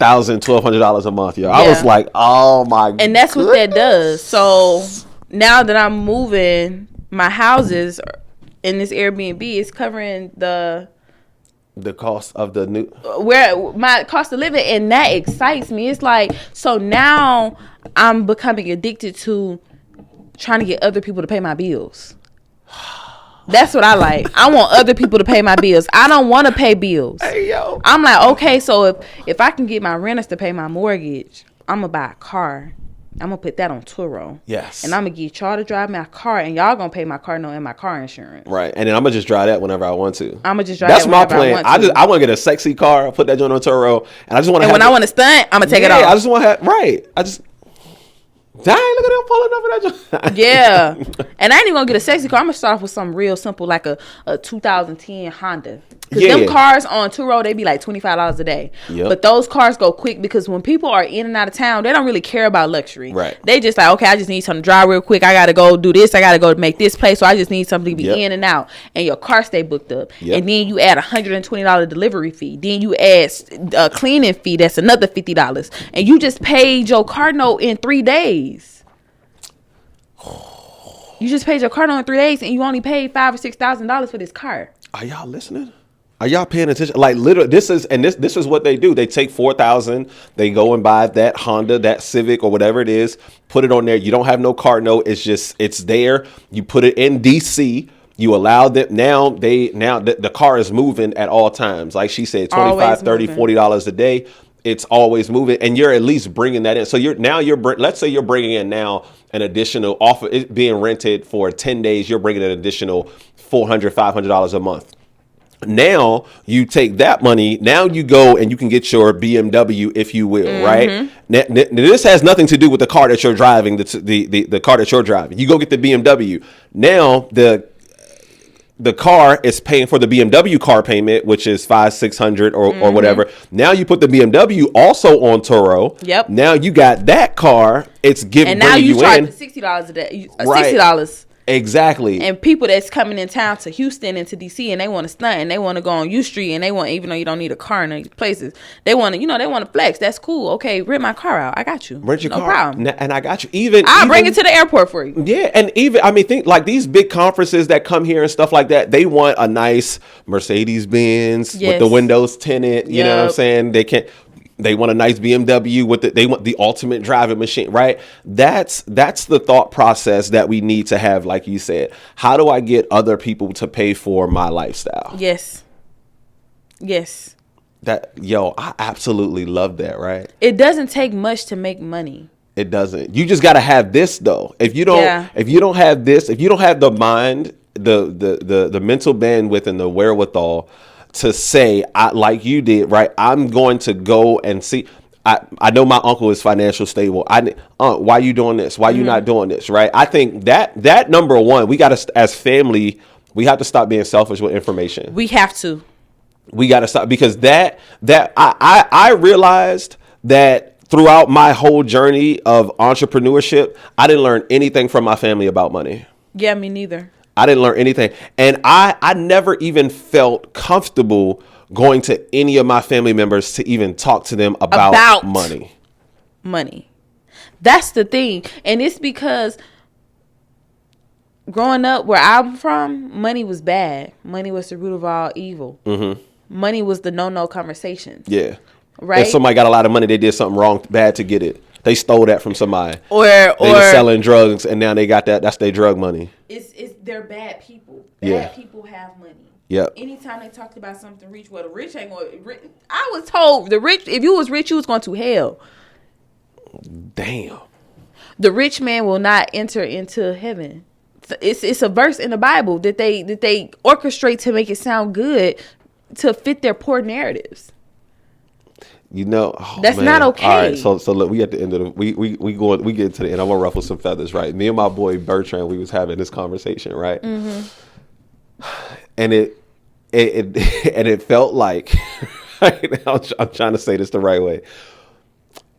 $1,200 a month, yo. I Yeah. was like, oh my And that's what that does. So now that I'm moving, my houses in this Airbnb is covering the cost of the new. where my cost of living, and that excites me. It's like, so now I'm becoming addicted to trying to get other people to pay my bills. That's what I like. I want other people to pay my bills. I don't want to pay bills. Hey, yo. I'm like, okay, so if I can get my renters to pay my mortgage, I'm gonna buy a car. I'm gonna put that on Turo. Yes. And I'm gonna get y'all to drive my car, and y'all gonna pay my car note and my car insurance. Right. And then I'm gonna just drive that whenever I want to. I'm gonna just drive. That's that my whenever plan. I I want to get a sexy car. I'll put that joint on Turo, and I just want to. And when I want to stunt, I'm gonna take it off. I just want to have right. I just. Dang, look at them pulling up in that joint. Yeah. And I ain't even gonna get a sexy car. I'm gonna start off with something real simple, like a 2010 Honda. Because them cars on Turo, they be like $25 a day. Yep. But those cars go quick because when people are in and out of town, they don't really care about luxury. Right. They just like, okay, I just need something to drive real quick. I gotta go do this. I gotta go make this place. So I just need something to be in and out. And your car stay booked up. Yep. And then you add $120 delivery fee. Then you add a cleaning fee. That's another $50. And you just paid your car note in 3 days. You just paid your car note in 3 days, and you only paid $5,000 or $6,000 for this car. Are y'all listening? Are y'all paying attention? Like literally, this is what they do. They take $4,000, they go and buy that Honda, that Civic, or whatever it is, put it on there. You don't have no car note. It's there. You put it in DC. You allow them now. The car is moving at all times. Like she said, $25, $30, $40 a day. It's always moving, and you're at least bringing that in. So let's say you're bringing in now an additional off of it being rented for 10 days. You're bringing an additional $400, $500 a month. Now you take that money. Now you go and you can get your BMW, if you will, right? Now, this has nothing to do with the car that you're driving. The car that you're driving. You go get the BMW. Now the car is paying for the BMW car payment, which is $500-$600 or whatever. Now you put the BMW also on Turo. Yep. Now you got that car. It's giving. And now you charge $60 a day. Right. $60. Exactly. And people that's coming in town to Houston and to DC, and they want to stunt, and they want to go on U Street, and they want, even though you don't need a car in these places, they want to, they want to flex. That's cool. Okay, rent my car out. I got you. Rent your no car. problem. And I got you. I'll bring it to the airport for you. Yeah, and think like these big conferences that come here and stuff like that, they want a nice Mercedes-Benz with the windows tinted. You know what I'm saying? They want a nice BMW they want the ultimate driving machine, right? That's the thought process that we need to have. Like you said, how do I get other people to pay for my lifestyle? Yes. I absolutely love that, right? It doesn't take much to make money. It doesn't. You just got to have this though. If you don't have this, if you don't have the mind, the mental bandwidth and the wherewithal to say, like you did, right? I'm going to go and see. I know my uncle is financial stable. Why you doing this? Why you not doing this? Right? I think that number one, we got to, as family, we have to stop being selfish with information. We have to. We got to stop, because I realized that throughout my whole journey of entrepreneurship, I didn't learn anything from my family about money. Yeah, me neither. I didn't learn anything. And I never even felt comfortable going to any of my family members to even talk to them about money. That's the thing. And it's because growing up where I'm from, money was bad. Money was the root of all evil. Mm-hmm. Money was the no conversation. Yeah. Right? If somebody got a lot of money, they did something wrong, bad to get it. They stole that from somebody. Or they were selling drugs, and now they got that. That's their drug money. They're bad people. Bad people have money. Yep. Anytime they talked about something rich, well, the rich ain't going. I was told the rich. If you was rich, you was going to hell. Damn. The rich man will not enter into heaven. It's a verse in the Bible that they orchestrate to make it sound good to fit their poor narratives. That's not okay. All right, so look, we at the end of we get to the end. I'm gonna ruffle some feathers, right? Me and my boy Bertrand, we was having this conversation, right? Mm-hmm. And it felt like, I'm trying to say this the right way.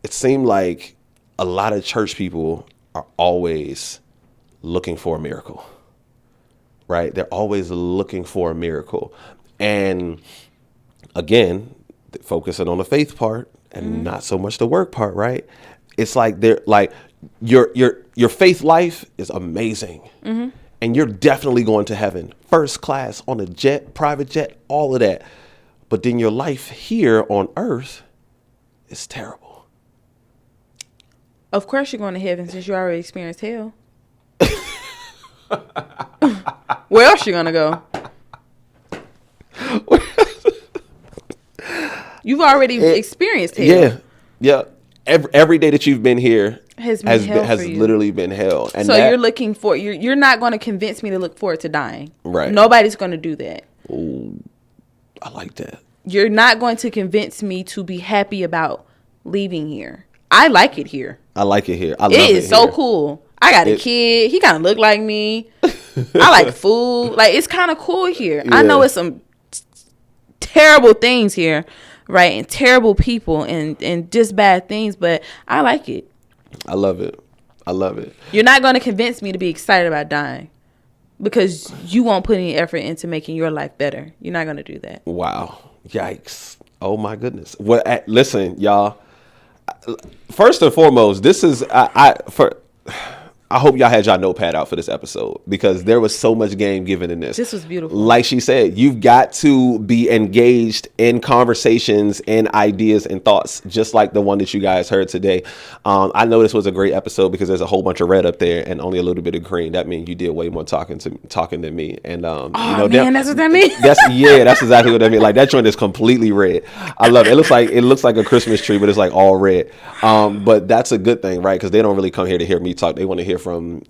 It seemed like a lot of church people are always looking for a miracle, right? They're always looking for a miracle, and again, focusing on the faith part, and not so much the work part, right? It's like they're like your faith life is amazing. And you're definitely going to heaven. First class on a jet, private jet, all of that. But then your life here on earth is terrible. Of course you're going to heaven since you already experienced hell. Where else you going to go? You've already experienced hell. Yeah. Every day that you've been here has literally been hell. And so you're looking for you're not going to convince me to look forward to dying. Right. Nobody's going to do that. Ooh, I like that. You're not going to convince me to be happy about leaving here. I like it here. I love it here. It is so cool. I got a kid. He kind of look like me. I like food. Like, it's kind of cool here. Yeah. I know it's some terrible things here, right? And terrible people and just bad things, but I like it. I love it. You're not going to convince me to be excited about dying because you won't put any effort into making your life better. You're not going to do that. Wow. Yikes. Oh, my goodness. Well, listen, y'all. First and foremost, this is I hope y'all had y'all notepad out for this episode because there was so much game given in this. This was beautiful. Like she said, you've got to be engaged in conversations and ideas and thoughts, just like the one that you guys heard today. I know this was a great episode because there's a whole bunch of red up there and only a little bit of green. That means you did way more talking than me. And that's what that means. That's exactly what that means. Like that joint is completely red. I love it. It looks like a Christmas tree, but it's like all red. But that's a good thing, right? Because they don't really come here to hear me talk. They want to hear from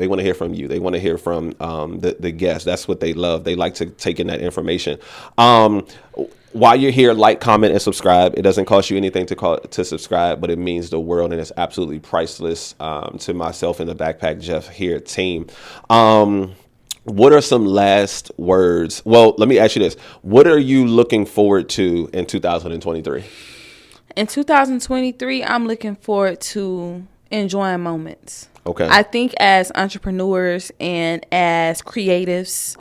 you. They want to hear from the guests. That's what they love. They like to take in that information. While you're here, like, comment, and subscribe. It doesn't cost you anything to subscribe, but it means the world, and it's absolutely priceless to myself and the Backpack Jeff here team. What are some last words? Well, let me ask you this. What are you looking forward to in 2023? In 2023, I'm looking forward to enjoying moments. Okay. I think as entrepreneurs and as creatives,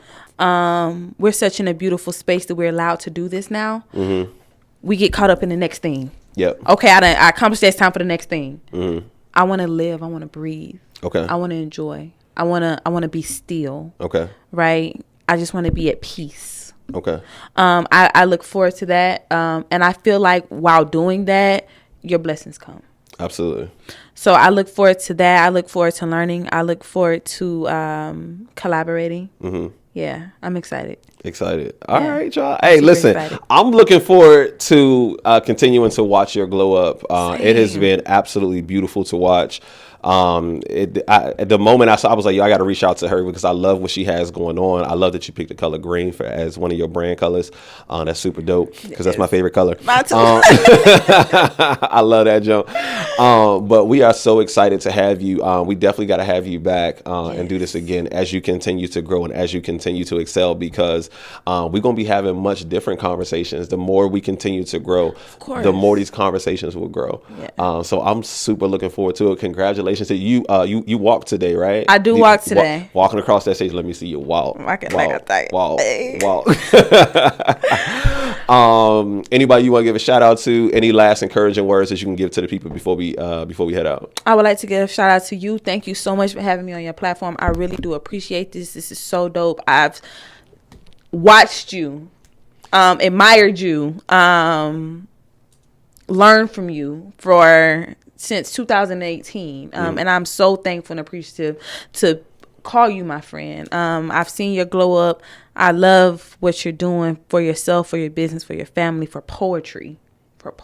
we're such in a beautiful space that we're allowed to do this now. Mm-hmm. We get caught up in the next thing. Yep. Okay, I accomplished that. It's time for the next thing. Mm-hmm. I want to live. I want to breathe. Okay. I want to enjoy. I want to be still. Okay. Right? I just want to be at peace. Okay. I look forward to that. And I feel like while doing that, your blessings come. Absolutely. So I look forward to that. I look forward to learning. I look forward to collaborating. Mm-hmm. Yeah, I'm excited. All right, y'all. Hey, listen, excited. I'm looking forward to continuing to watch your glow up. It has been absolutely beautiful to watch. At the moment I saw, I was like, yo, I got to reach out to her because I love what she has going on. I love that you picked the color green as one of your brand colors. That's super dope because that's my favorite color. Mine too. I love that, Joe. But we are so excited to have you. We definitely got to have you back and do this again as you continue to grow and as you continue to excel because we're going to be having much different conversations. The more we continue to grow, the more these conversations will grow. Yeah. So I'm super looking forward to it. Congratulations to you. You walked today, right? I do walk today. Walking across that stage. Let me see you walk. Walk. Anybody you want to give a shout out to? Any last encouraging words that you can give to the people before we head out? I would like to give a shout out to you. Thank you so much for having me on your platform. I really do appreciate this. This is so dope. I've watched you, admired you, learned from you since 2018. And I'm so thankful and appreciative to call you my friend. I've seen your glow up. I love what you're doing for yourself, for your business, for your family, for poetry. Come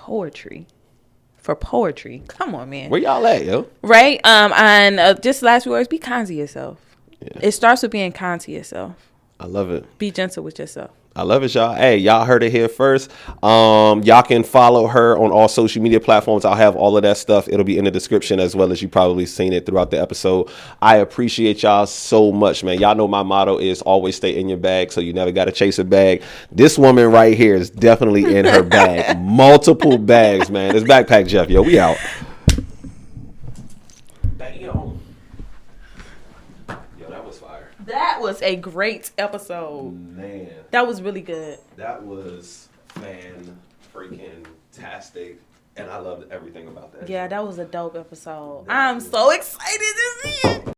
on, man. Where y'all at, yo? Right? And just last few words, be kind to yourself. Yeah. It starts with being kind to yourself. I love it. Be gentle with yourself. I love it, y'all. Hey, y'all heard it here first. Y'all can follow her on all social media platforms. I'll have all of that stuff. It'll be in the description as well as you probably seen it throughout the episode. I appreciate y'all so much, man. Y'all know my motto is always stay in your bag, so you never got to chase a bag. This woman right here is definitely in her bag. Multiple bags, man. It's Backpack Jeff, yo. We out. That was a great episode. Man. That was really good. That was fan-freaking-tastic. And I loved everything about that. Yeah, that was a dope episode. I'm so excited to see it.